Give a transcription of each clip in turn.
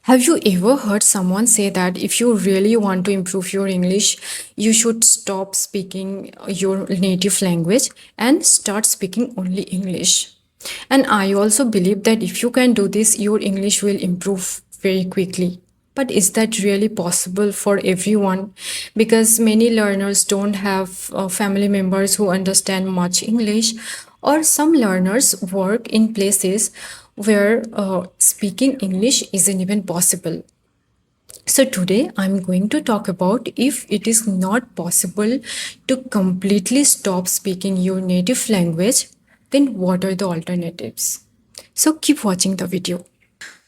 Have you ever heard someone say that if you really want to improve your English, you should stop speaking your native language and start speaking only English? And I also believe that if you can do this, your English will improve very quickly. But is that really possible for everyone? Because many learners don't have family members who understand much English, or some learners work in places where speaking English isn't even possible. So, today I'm going to talk about if it is not possible to completely stop speaking your native language, then what are the alternatives? So, keep watching the video.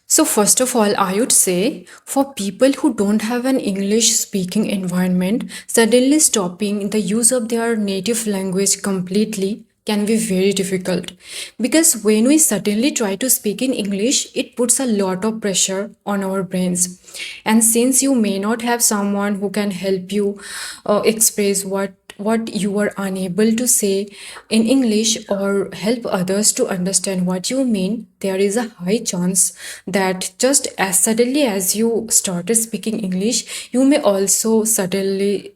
So, first of all, I would say for people who don't have an English speaking environment, suddenly stopping the use of their native language completely can be very difficult because when we suddenly try to speak in English, it puts a lot of pressure on our brains. And since you may not have someone who can help you express what you are unable to say in English or help others to understand what you mean, there is a high chance that just as suddenly as you started speaking English, you may also suddenly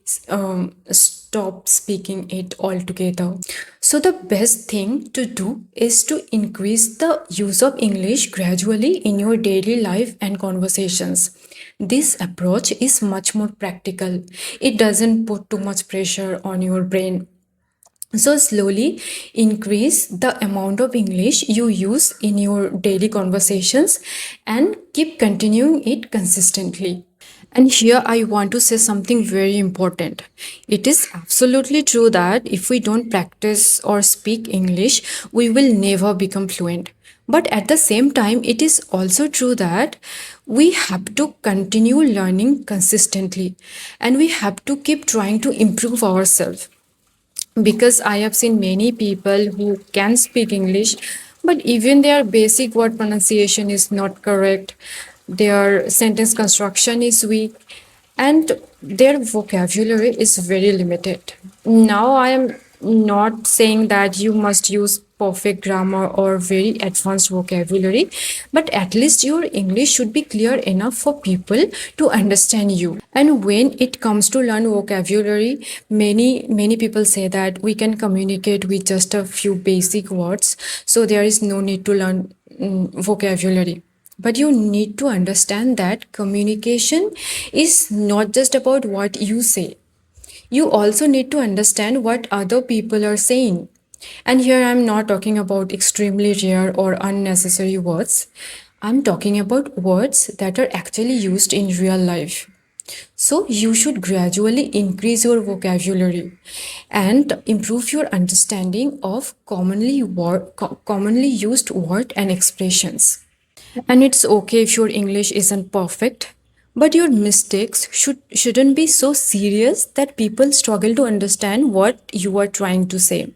stop speaking it altogether. So, the best thing to do is to increase the use of English gradually in your daily life and conversations. This approach is much more practical. It doesn't put too much pressure on your brain. So, slowly increase the amount of English you use in your daily conversations and keep continuing it consistently. And here I want to say something very important. It is absolutely true that if we don't practice or speak English, we will never become fluent. But at the same time, it is also true that we have to continue learning consistently and we have to keep trying to improve ourselves, because I have seen many people who can speak English, but even their basic word pronunciation is not correct, their sentence construction is weak, and their vocabulary is very limited. Now, I am not saying that you must use perfect grammar or very advanced vocabulary, but at least your English should be clear enough for people to understand you. And when it comes to learn vocabulary, many people say that we can communicate with just a few basic words, so there is no need to learn vocabulary. But you need to understand that communication is not just about what you say. You also need to understand what other people are saying. And here I'm not talking about extremely rare or unnecessary words. I'm talking about words that are actually used in real life. So you should gradually increase your vocabulary and improve your understanding of commonly used word and expressions. And it's okay if your English isn't perfect, but your mistakes shouldn't be so serious that people struggle to understand what you are trying to say.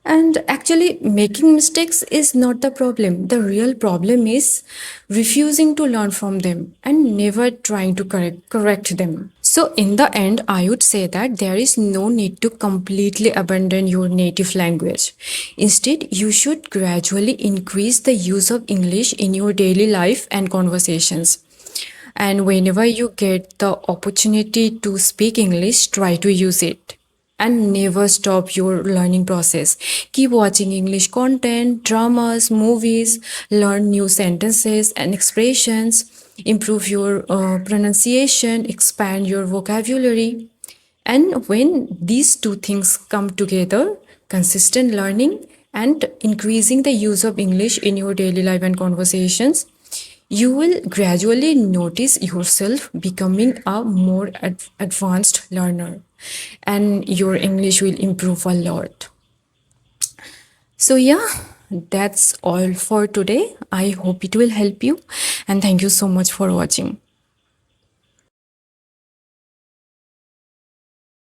And actually, making mistakes is not the problem. The real problem is refusing to learn from them and never trying to correct them. So, in the end, I would say that there is no need to completely abandon your native language. Instead, you should gradually increase the use of English in your daily life and conversations. And whenever you get the opportunity to speak English, try to use it and never stop your learning process. Keep watching English content, dramas, movies, learn new sentences and expressions, improve your pronunciation, expand your vocabulary. And when these two things come together, consistent learning and increasing the use of English in your daily life and conversations, you will gradually notice yourself becoming a more advanced learner and your English will improve a lot. So, yeah, that's all for today. I hope it will help you and thank you so much for watching.